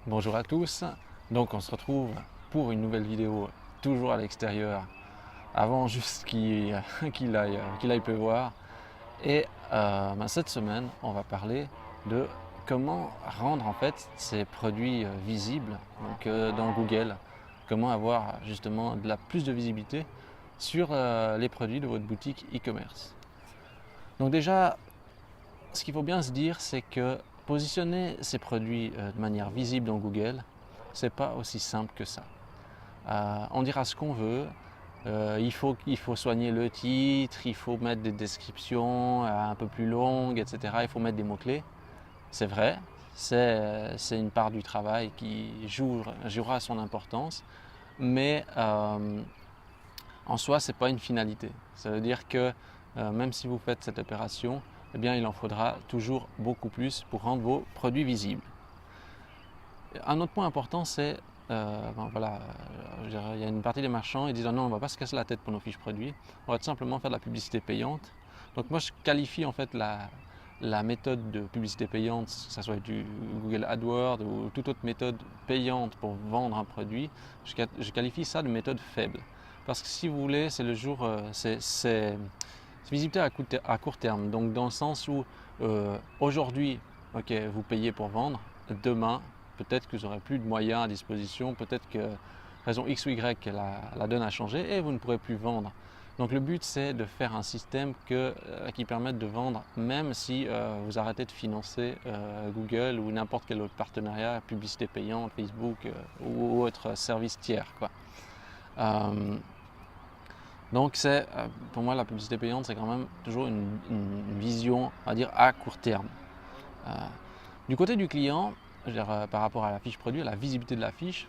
Bonjour à tous, donc on se retrouve pour une nouvelle vidéo, toujours à l'extérieur, avant juste qu'il aille pleuvoir. Et cette semaine, on va parler de comment rendre en fait ces produits visibles dans Google, comment avoir justement plus de visibilité sur les produits de votre boutique e-commerce. Donc déjà, ce qu'il faut bien se dire, c'est que positionner ces produits de manière visible dans Google, c'est pas aussi simple que ça. On dira ce qu'on veut, il faut soigner le titre, il faut mettre des descriptions un peu plus longues, etc. Il faut mettre des mots-clés. C'est vrai, c'est une part du travail qui jouera son importance, mais en soi, ce n'est pas une finalité. Ça veut dire que même si vous faites cette opération, eh bien, il en faudra toujours beaucoup plus pour rendre vos produits visibles. Un autre point important, c'est il y a une partie des marchands qui disent non, on ne va pas se casser la tête pour nos fiches produits, on va tout simplement faire de la publicité payante. Donc moi, je qualifie en fait la méthode de publicité payante, que ce soit du Google AdWords ou toute autre méthode payante pour vendre un produit, je qualifie ça de méthode faible. Parce que si vous voulez, c'est visibilité à court terme. Donc dans le sens où aujourd'hui, ok, vous payez pour vendre, demain, peut-être que vous n'aurez plus de moyens à disposition, peut-être que raison X ou Y, la donne a changé et vous ne pourrez plus vendre. Donc le but, c'est de faire un système qui permette de vendre même si vous arrêtez de financer Google ou n'importe quel autre partenariat, publicité payante, Facebook ou autre service tiers, quoi. Donc pour moi, la publicité payante, c'est quand même toujours une vision, on va dire, à court terme. Euh, du côté du client, par rapport à la fiche produit, à la visibilité de la fiche,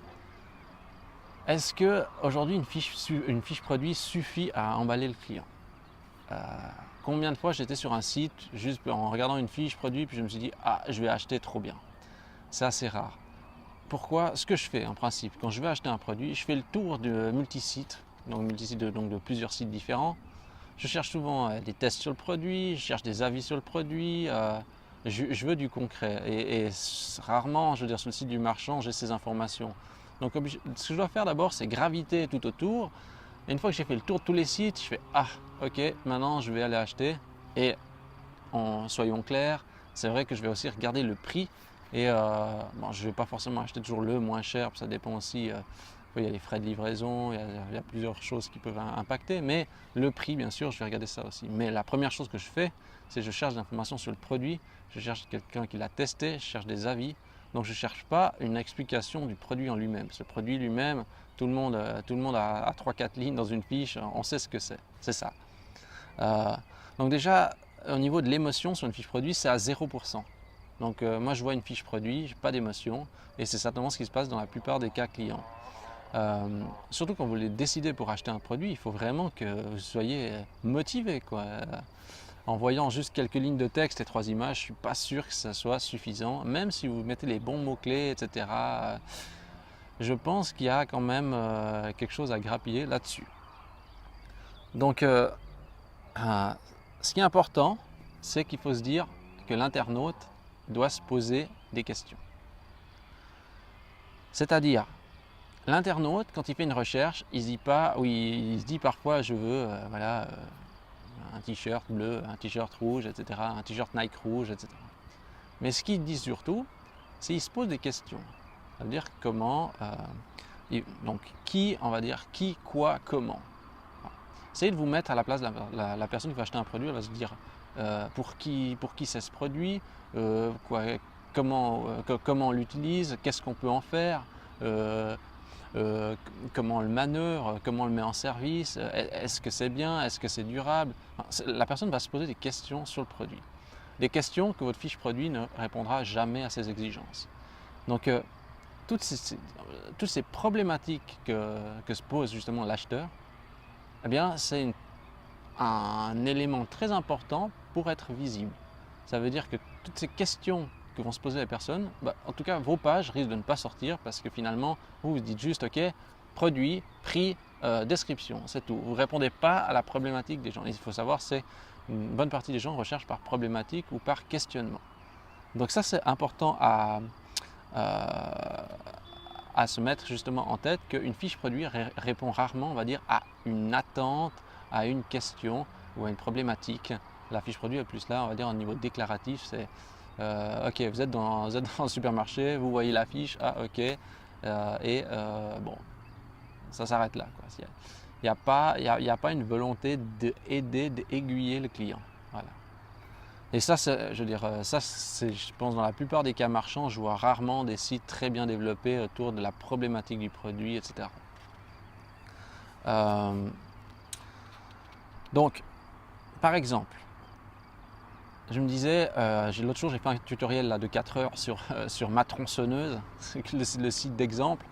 est-ce qu'aujourd'hui une fiche produit suffit à emballer le client? Combien de fois j'étais sur un site juste en regardant une fiche produit puis je me suis dit ah, je vais acheter, trop bien. C'est assez rare. Pourquoi? Ce que je fais en principe, quand je vais acheter un produit, je fais le tour de multisites, donc de plusieurs sites différents. Je cherche souvent des tests sur le produit, je cherche des avis sur le produit, je veux du concret. Et rarement, je veux dire, sur le site du marchand, j'ai ces informations. Donc ce que je dois faire d'abord, c'est graviter tout autour. Et une fois que j'ai fait le tour de tous les sites, je fais ah, ok, maintenant je vais aller acheter. Et soyons clairs, c'est vrai que je vais aussi regarder le prix. Et je ne vais pas forcément acheter toujours le moins cher, ça dépend aussi. Il y a les frais de livraison, il y a plusieurs choses qui peuvent impacter, mais le prix, bien sûr, je vais regarder ça aussi. Mais la première chose que je fais, c'est que je cherche des informations sur le produit, je cherche quelqu'un qui l'a testé, je cherche des avis. Donc je ne cherche pas une explication du produit en lui-même. Ce produit lui-même, tout le monde a 3-4 lignes dans une fiche, on sait ce que c'est ça. Donc déjà, au niveau de l'émotion sur une fiche produit, c'est à 0%. Donc moi je vois une fiche produit, j'ai pas d'émotion, et c'est certainement ce qui se passe dans la plupart des cas clients. Surtout quand vous voulez décider pour acheter un produit, il faut vraiment que vous soyez motivé, quoi. En voyant juste quelques lignes de texte et 3 images, je ne suis pas sûr que ça soit suffisant, même si vous mettez les bons mots-clés, etc. Je pense qu'il y a quand même quelque chose à grappiller là-dessus. Donc ce qui est important, c'est qu'il faut se dire que l'internaute doit se poser des questions. C'est-à-dire, l'internaute, quand il fait une recherche, il se dit parfois je veux un t-shirt bleu, un t-shirt rouge, etc., un t-shirt Nike rouge, etc. Mais ce qu'il dit surtout, c'est qu'il se pose des questions. Ça veut dire comment, donc qui, on va dire qui, quoi, comment. Essayez de vous mettre à la place de la personne qui va acheter un produit, elle va se dire pour qui c'est ce produit, comment on l'utilise, qu'est-ce qu'on peut en faire, comment on le manœuvre, comment on le met en service, est-ce que c'est bien, est-ce que c'est durable. La personne va se poser des questions sur le produit. Des questions que votre fiche produit ne répondra jamais à ses exigences. Donc toutes ces problématiques que se pose justement l'acheteur, eh bien, c'est un élément très important pour être visible. Ça veut dire que toutes ces questions que vont se poser les personnes, en tout cas, vos pages risquent de ne pas sortir parce que finalement, vous dites juste, OK, produit, prix, description, c'est tout. Vous ne répondez pas à la problématique des gens. Et il faut savoir, c'est une bonne partie des gens recherchent par problématique ou par questionnement. Donc ça, c'est important à se mettre justement en tête qu'une fiche produit répond rarement, on va dire, à une attente, à une question ou à une problématique. La fiche produit est plus là, on va dire, au niveau déclaratif, c'est ok, vous êtes dans un supermarché, vous voyez l'affiche, ah ok, bon, ça s'arrête là, quoi. Il n'y a pas une volonté d'aider, d'aiguiller le client. Voilà. Et ça, je veux dire, je pense, dans la plupart des cas marchands, je vois rarement des sites très bien développés autour de la problématique du produit, etc. Donc, par exemple, je me disais, l'autre jour, j'ai fait un tutoriel là, de 4 heures sur ma tronçonneuse, le site d'exemple.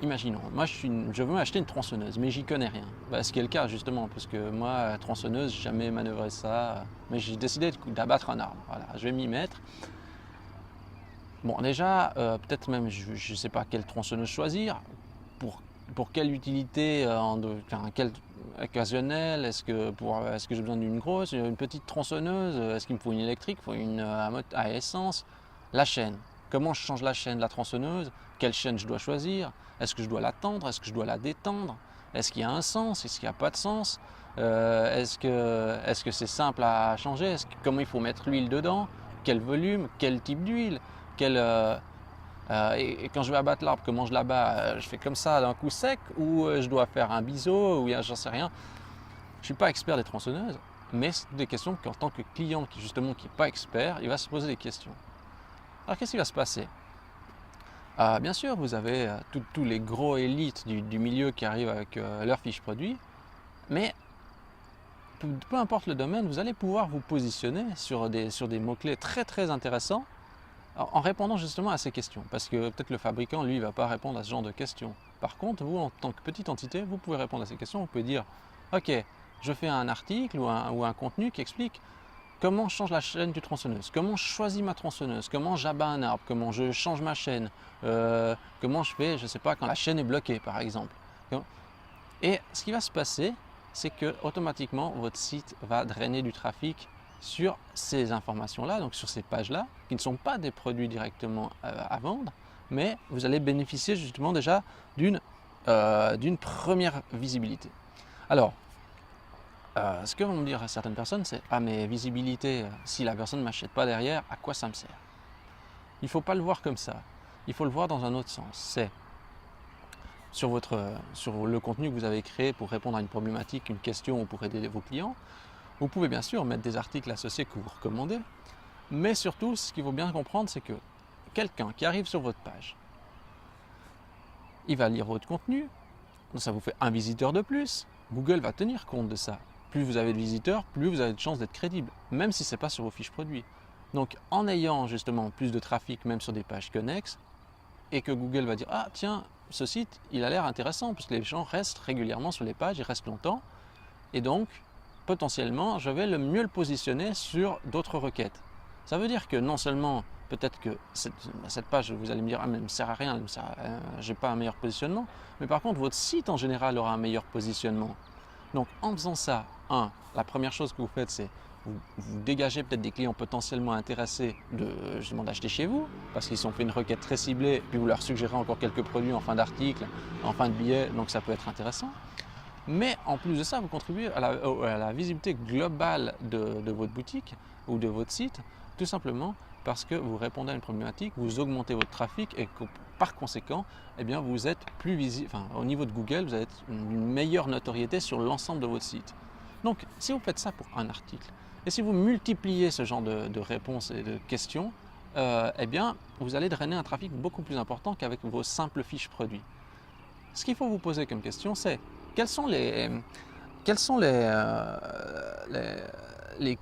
Imaginons, moi je veux m'acheter une tronçonneuse, mais j'y connais rien. Ce qui est le cas justement, parce que moi, tronçonneuse, j'ai jamais manœuvré ça, mais j'ai décidé d'abattre un arbre. Voilà, je vais m'y mettre. Bon, déjà, peut-être même, je ne sais pas quelle tronçonneuse choisir, pour quelle utilité, quelle occasionnelle, est-ce que j'ai besoin d'une grosse, une petite tronçonneuse, est-ce qu'il me faut une électrique, il faut une à essence, la chaîne. Comment je change la chaîne de la tronçonneuse? Quelle chaîne je dois choisir? Est-ce que je dois la tendre? Est-ce que je dois la détendre? Est-ce qu'il y a un sens? Est-ce qu'il n'y a pas de sens? Est-ce que c'est simple à changer? Comment il faut mettre l'huile dedans? Quel volume? Quel type d'huile? Et quand je vais abattre l'arbre, comment je l'abats? Je fais comme ça d'un coup sec ou je dois faire un biseau ou j'en sais rien. Je ne suis pas expert des tronçonneuses, mais c'est des questions qu'en tant que client qui n'est pas expert, il va se poser des questions. Alors qu'est-ce qui va se passer? Bien sûr, vous avez tous les gros élites du milieu qui arrivent avec leurs fiches produits, mais peu importe le domaine, vous allez pouvoir vous positionner sur des mots-clés très très intéressants en répondant justement à ces questions. Parce que peut-être le fabricant, lui, ne va pas répondre à ce genre de questions. Par contre, vous, en tant que petite entité, vous pouvez répondre à ces questions. Vous pouvez dire, ok, je fais un article ou un contenu qui explique comment je change la chaîne du tronçonneuse, comment je choisis ma tronçonneuse, comment j'abats un arbre, comment je change ma chaîne, comment je fais, je ne sais pas, quand la chaîne est bloquée par exemple. Et ce qui va se passer, c'est que automatiquement votre site va drainer du trafic sur ces informations-là, donc sur ces pages-là, qui ne sont pas des produits directement à vendre, mais vous allez bénéficier justement déjà d'une première visibilité. Alors, ce que vont me dire certaines personnes, c'est « Ah mais visibilité, si la personne ne m'achète pas derrière, à quoi ça me sert ?» Il ne faut pas le voir comme ça. Il faut le voir dans un autre sens. C'est sur le contenu que vous avez créé pour répondre à une problématique, une question ou pour aider vos clients. Vous pouvez bien sûr mettre des articles associés que vous recommandez, mais surtout, ce qu'il faut bien comprendre, c'est que quelqu'un qui arrive sur votre page, il va lire votre contenu, donc ça vous fait un visiteur de plus. Google va tenir compte de ça. Plus vous avez de visiteurs, plus vous avez de chances d'être crédible, même si ce n'est pas sur vos fiches produits. Donc en ayant justement plus de trafic, même sur des pages connexes, et que Google va dire « Ah tiens, ce site, il a l'air intéressant, parce que les gens restent régulièrement sur les pages, ils restent longtemps, et donc potentiellement, je vais mieux le positionner sur d'autres requêtes. » Ça veut dire que non seulement, peut-être que cette page, vous allez me dire « Ah mais elle ne me sert à rien, je n'ai pas un meilleur positionnement », mais par contre, votre site en général aura un meilleur positionnement. Donc en faisant ça, la première chose que vous faites, c'est vous dégagez peut-être des clients potentiellement intéressés justement d'acheter chez vous, parce qu'ils ont fait une requête très ciblée, puis vous leur suggérez encore quelques produits en fin d'article, en fin de billet, donc ça peut être intéressant. Mais en plus de ça, vous contribuez à la visibilité globale de votre boutique ou de votre site, tout simplement parce que vous répondez à une problématique, vous augmentez votre trafic et que par conséquent, eh bien, vous êtes plus visible. Enfin, au niveau de Google, vous avez une meilleure notoriété sur l'ensemble de votre site. Donc, si vous faites ça pour un article, et si vous multipliez ce genre de réponses et de questions, eh bien, vous allez drainer un trafic beaucoup plus important qu'avec vos simples fiches produits. Ce qu'il faut vous poser comme question, c'est quelles sont les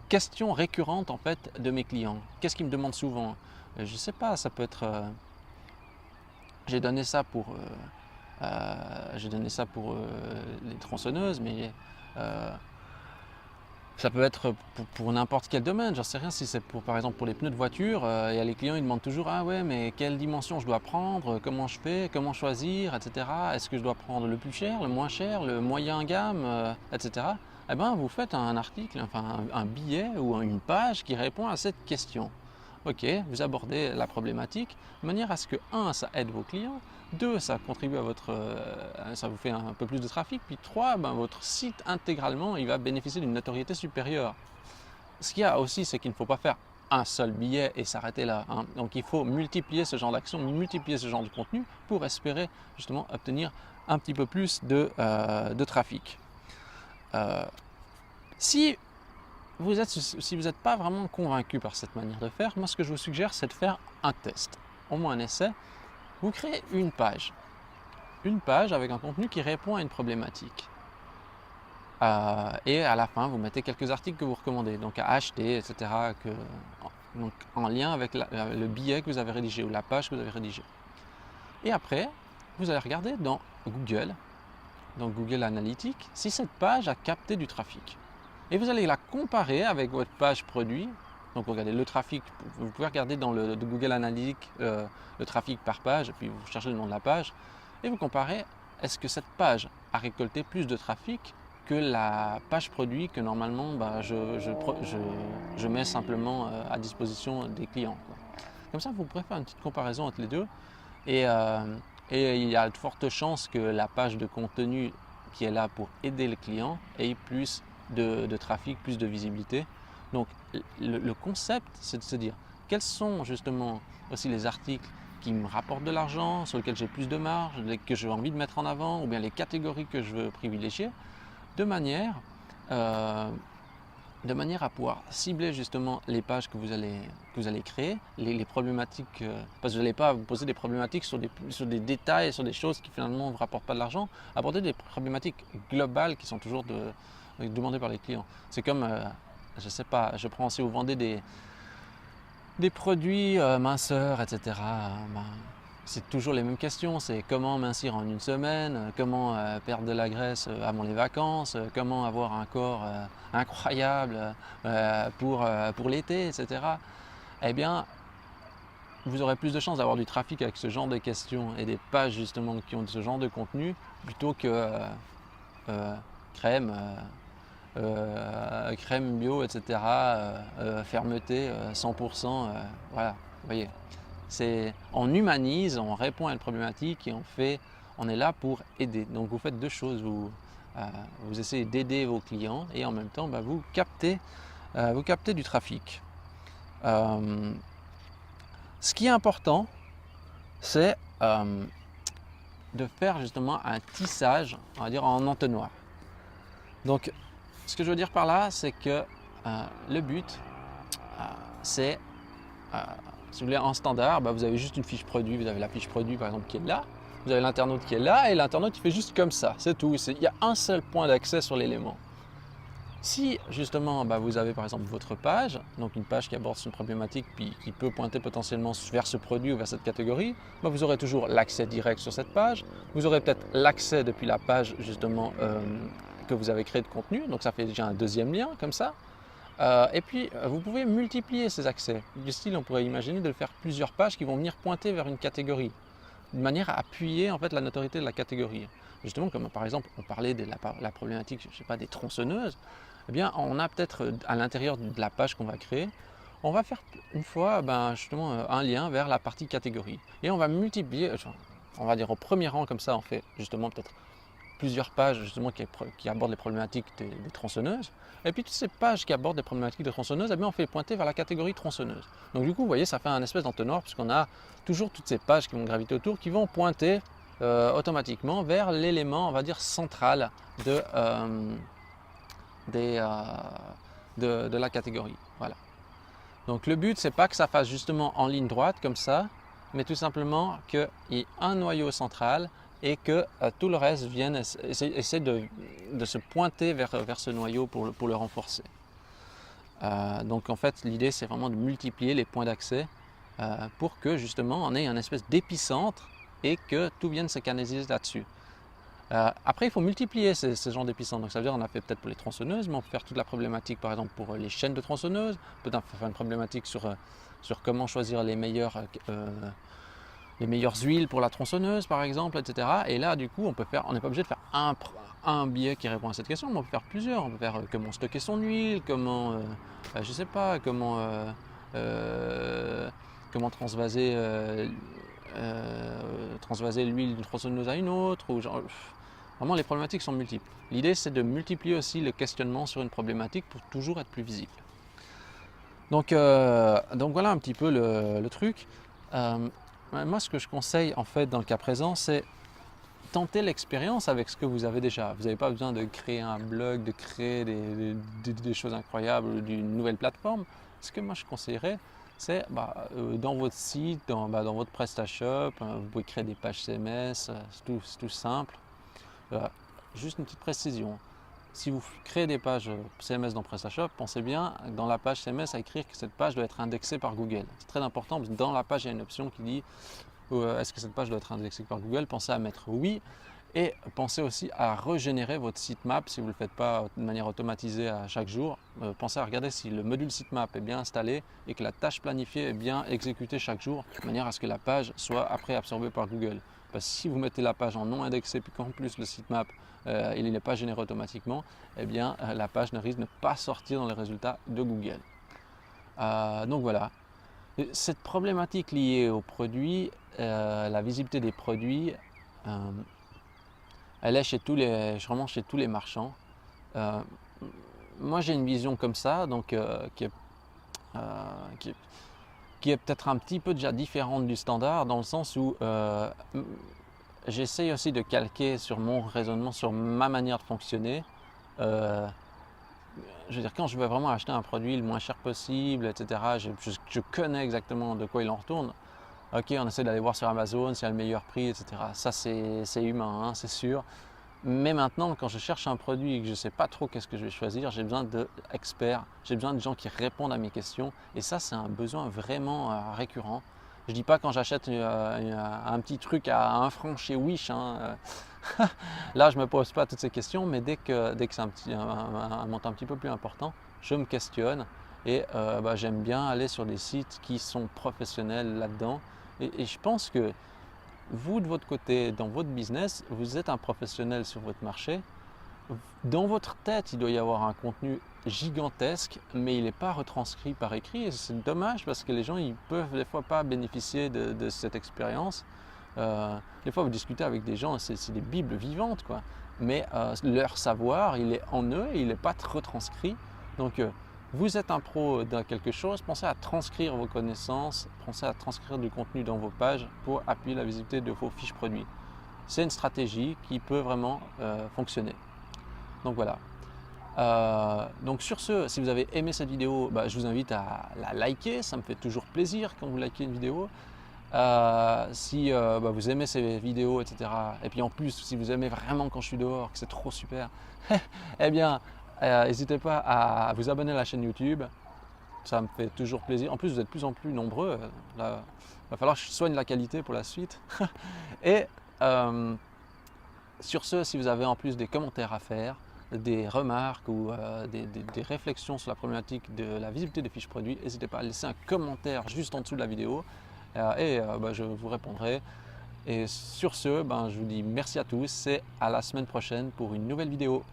questions récurrentes en fait de mes clients? Qu'est-ce qu'ils me demandent souvent? Je ne sais pas, ça peut être j'ai donné ça pour les tronçonneuses, mais ça peut être pour n'importe quel domaine, j'en sais rien. Si c'est par exemple pour les pneus de voiture, il y a les clients, ils demandent toujours « Ah ouais, mais quelle dimension je dois prendre? Comment je fais? Comment choisir? Etc. Est-ce que je dois prendre le plus cher, le moins cher, le moyen gamme, etc. » Eh bien, vous faites un article, enfin un billet ou une page qui répond à cette question. ok, vous abordez la problématique de manière à ce que, un, ça aide vos clients, deux, ça contribue à ça vous fait un peu plus de trafic, puis trois, ben, votre site intégralement, il va bénéficier d'une notoriété supérieure. Ce qu'il y a aussi, c'est qu'il ne faut pas faire un seul billet et s'arrêter là, hein. Donc il faut multiplier ce genre d'action, multiplier ce genre de contenu pour espérer justement obtenir un petit peu plus de trafic. Si vous n'êtes pas vraiment convaincu par cette manière de faire, moi ce que je vous suggère, c'est de faire un test, au moins un essai. Vous créez une page avec un contenu qui répond à une problématique. Et à la fin, vous mettez quelques articles que vous recommandez, donc à acheter, etc., donc en lien avec le billet que vous avez rédigé ou la page que vous avez rédigée. Et après, vous allez regarder dans Google Analytics, si cette page a capté du trafic. Et vous allez la comparer avec votre page produit. Donc regardez le trafic, vous pouvez regarder dans le Google Analytics le trafic par page, et puis vous cherchez le nom de la page, et vous comparez, est-ce que cette page a récolté plus de trafic que la page produit que normalement je mets simplement à disposition des clients, quoi. Comme ça, vous pourrez faire une petite comparaison entre les deux, et il y a de fortes chances que la page de contenu qui est là pour aider le client ait plus de trafic, plus de visibilité. Donc le concept, c'est de se dire quels sont justement aussi les articles qui me rapportent de l'argent, sur lesquels j'ai plus de marge, que j'ai envie de mettre en avant, ou bien les catégories que je veux privilégier, de manière à pouvoir cibler justement les pages que vous allez créer, les problématiques, parce que vous n'allez pas vous poser des problématiques sur des détails, sur des choses qui finalement ne vous rapportent pas de l'argent, aborder des problématiques globales qui sont toujours demandées par les clients. C'est comme, je sais pas, je prends, si vous vendez des produits minceurs, etc., c'est toujours les mêmes questions. C'est comment mincir en une semaine, comment perdre de la graisse avant les vacances, comment avoir un corps incroyable pour l'été, etc. Eh bien, vous aurez plus de chances d'avoir du trafic avec ce genre de questions et des pages justement qui ont ce genre de contenu plutôt que crème bio, etc., fermeté 100%, voilà, vous voyez. On humanise, on répond à une problématique et on est là pour aider. Donc vous faites deux choses, vous essayez d'aider vos clients et en même temps vous captez du trafic. Ce qui est important, c'est de faire justement un tissage, on va dire en entonnoir. Donc ce que je veux dire par là, c'est que le but, c'est, si vous voulez, en standard, vous avez juste une fiche produit, vous avez la fiche produit par exemple qui est là, vous avez l'internaute qui est là, et l'internaute il fait juste comme ça, c'est tout. Il y a un seul point d'accès sur l'élément. Si justement vous avez par exemple votre page, donc une page qui aborde une problématique puis qui peut pointer potentiellement vers ce produit ou vers cette catégorie, vous aurez toujours l'accès direct sur cette page, vous aurez peut-être l'accès depuis la page justement que vous avez créé de contenu, donc ça fait déjà un deuxième lien comme ça. Et puis vous pouvez multiplier ces accès. Du style, on pourrait imaginer de le faire plusieurs pages qui vont venir pointer vers une catégorie, de manière à appuyer en fait la notoriété de la catégorie. Justement, comme par exemple on parlait de la problématique, je sais pas, des tronçonneuses, eh bien on a peut-être à l'intérieur de la page qu'on va créer, on va faire une fois justement un lien vers la partie catégorie. Et on va multiplier, on va dire au premier rang comme ça, on fait justement peut-être plusieurs pages justement qui abordent les problématiques des tronçonneuses. Et puis toutes ces pages qui abordent les problématiques des tronçonneuses, eh bien, on fait pointer vers la catégorie tronçonneuse. Donc du coup, vous voyez, ça fait un espèce d'entonnoir puisqu'on a toujours toutes ces pages qui vont graviter autour, qui vont pointer automatiquement vers l'élément, on va dire, central de la catégorie. Voilà. Donc le but, c'est pas que ça fasse justement en ligne droite comme ça, mais tout simplement qu'il y ait un noyau central et que tout le reste essaie de se pointer vers ce noyau pour le renforcer. Donc en fait, l'idée, c'est vraiment de multiplier les points d'accès pour que justement on ait un espèce d'épicentre et que tout vienne se canaliser là-dessus. Après, il faut multiplier ces genres d'épicentres. Donc ça veut dire qu'on a fait peut-être pour les tronçonneuses, mais on peut faire toute la problématique par exemple pour les chaînes de tronçonneuses, peut-être faire une problématique sur comment choisir les meilleures huiles pour la tronçonneuse par exemple, etc. Et là du coup on n'est pas obligé de faire un billet qui répond à cette question, mais on peut faire plusieurs. On peut faire comment stocker son huile, comment, je sais pas, comment comment transvaser l'huile d'une tronçonneuse à une autre, ou genre, vraiment les problématiques sont multiples. L'idée c'est de multiplier aussi le questionnement sur une problématique pour toujours être plus visible. Donc voilà un petit peu le truc. Moi ce que je conseille en fait dans le cas présent, c'est tenter l'expérience avec ce que vous avez déjà. Vous n'avez pas besoin de créer un blog, de créer des choses incroyables d'une nouvelle plateforme. Ce que moi je conseillerais, c'est dans votre site, dans votre PrestaShop, vous pouvez créer des pages CMS, c'est tout simple. Juste une petite précision. Si vous créez des pages CMS dans PrestaShop, pensez bien dans la page CMS à écrire que cette page doit être indexée par Google. C'est très important parce que dans la page, il y a une option qui dit est-ce que cette page doit être indexée par Google? Pensez à mettre oui et pensez aussi à régénérer votre sitemap si vous ne le faites pas de manière automatisée à chaque jour. Pensez à regarder si le module sitemap est bien installé et que la tâche planifiée est bien exécutée chaque jour de manière à ce que la page soit après absorbée par Google. Parce que si vous mettez la page en non indexé puis qu'en plus le sitemap il n'est pas généré automatiquement, eh bien la page risque de ne pas sortir dans les résultats de Google. Donc voilà. Cette problématique liée aux produits, la visibilité des produits, elle est vraiment chez tous les marchands. Moi j'ai une vision comme ça, donc qui est peut-être un petit peu déjà différente du standard, dans le sens où j'essaye aussi de calquer sur mon raisonnement, sur ma manière de fonctionner. Je veux dire, quand je veux vraiment acheter un produit le moins cher possible, etc., je connais exactement de quoi il en retourne. Ok, on essaie d'aller voir sur Amazon s'il y a le meilleur prix, etc. Ça, c'est humain, hein, c'est sûr. Mais maintenant, quand je cherche un produit et que je ne sais pas trop qu'est-ce que je vais choisir, j'ai besoin d'experts, j'ai besoin de gens qui répondent à mes questions. Et ça, c'est un besoin vraiment récurrent. Je ne dis pas quand j'achète un petit truc à 1 franc chez Wish, hein, là, je ne me pose pas toutes ces questions, mais dès que c'est un montant un petit peu plus important, je me questionne et j'aime bien aller sur des sites qui sont professionnels là-dedans. Et je pense que vous, de votre côté, dans votre business, vous êtes un professionnel sur votre marché. Dans votre tête, il doit y avoir un contenu gigantesque, mais il n'est pas retranscrit par écrit. Et c'est dommage parce que les gens, ils peuvent des fois pas bénéficier de cette expérience. Des fois, vous discutez avec des gens, c'est des bibles vivantes, quoi. Mais leur savoir, il est en eux et il n'est pas retranscrit. Donc, vous êtes un pro dans quelque chose, pensez à transcrire vos connaissances, pensez à transcrire du contenu dans vos pages pour appuyer la visibilité de vos fiches produits. C'est une stratégie qui peut vraiment fonctionner. Donc voilà. Donc sur ce, si vous avez aimé cette vidéo, je vous invite à la liker, ça me fait toujours plaisir quand vous likez une vidéo. Si vous aimez ces vidéos, etc. Et puis en plus, si vous aimez vraiment quand je suis dehors, que c'est trop super, eh bien, n'hésitez pas à vous abonner à la chaîne YouTube. Ça me fait toujours plaisir. En plus, vous êtes de plus en plus nombreux. Là, il va falloir que je soigne la qualité pour la suite. Et sur ce, si vous avez en plus des commentaires à faire, des remarques ou des réflexions sur la problématique de la visibilité des fiches produits, n'hésitez pas à laisser un commentaire juste en dessous de la vidéo je vous répondrai. Et sur ce, je vous dis merci à tous et à la semaine prochaine pour une nouvelle vidéo.